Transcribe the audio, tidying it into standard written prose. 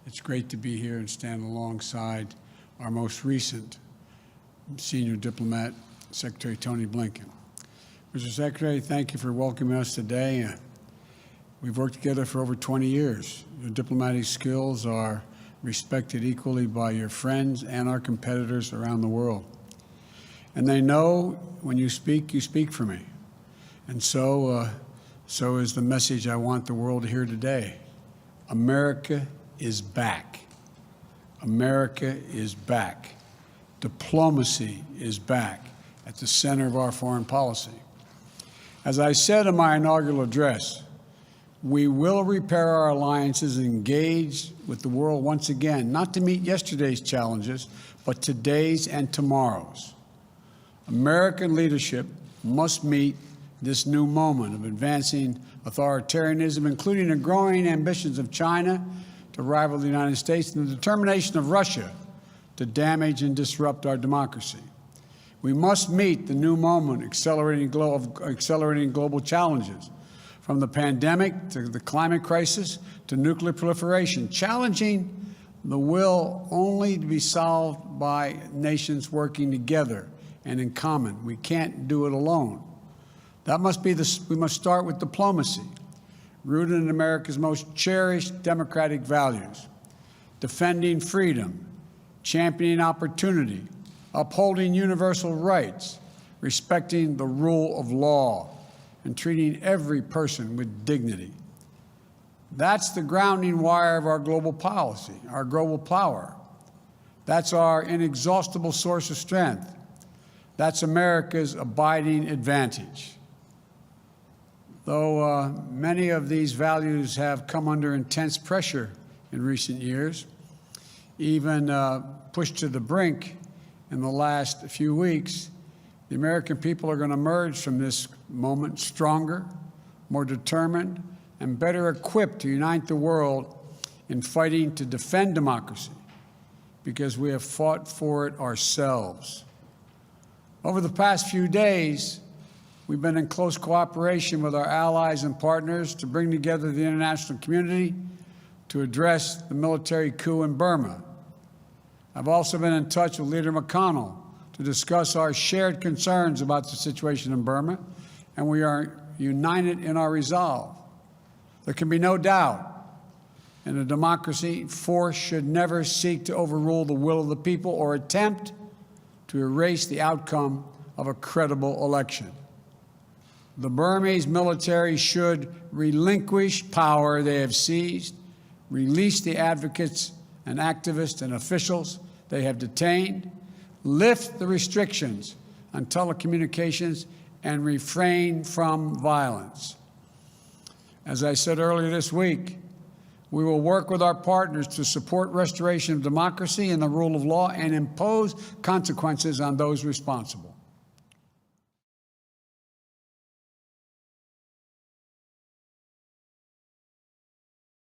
It's great to be here and stand alongside our most recent senior diplomat, Secretary Tony Blinken. Mr. Secretary, thank you for welcoming us today. We've worked together for over 20 years. Your diplomatic skills are respected equally by your friends and our competitors around the world. And they know when you speak for me. And so is the message I want the world to hear today. America is back. America is back. Diplomacy is back at the center of our foreign policy. As I said in my inaugural address, we will repair our alliances and engage with the world once again, not to meet yesterday's challenges, but today's and tomorrow's. American leadership must meet this new moment of advancing authoritarianism, including the growing ambitions of China to rival the United States and the determination of Russia to damage and disrupt our democracy. We must meet the new moment accelerating global challenges, from the pandemic to the climate crisis to nuclear proliferation, challenging the will only to be solved by nations working together and in common. We can't do it alone. We must start with diplomacy, rooted in America's most cherished democratic values, defending freedom, championing opportunity, upholding universal rights, respecting the rule of law, and treating every person with dignity. That's the grounding wire of our global policy, our global power. That's our inexhaustible source of strength. That's America's abiding advantage. Though many of these values have come under intense pressure in recent years, even pushed to the brink in the last few weeks, the American people are going to emerge from this moment stronger, more determined, and better equipped to unite the world in fighting to defend democracy, because we have fought for it ourselves. Over the past few days, we've been in close cooperation with our allies and partners to bring together the international community to address the military coup in Burma. I've also been in touch with Leader McConnell to discuss our shared concerns about the situation in Burma, and we are united in our resolve. There can be no doubt in a democracy, force should never seek to overrule the will of the people or attempt to erase the outcome of a credible election. The Burmese military should relinquish power they have seized, release the advocates and activists and officials they have detained, lift the restrictions on telecommunications, and refrain from violence. As I said earlier this week, we will work with our partners to support restoration of democracy and the rule of law and impose consequences on those responsible.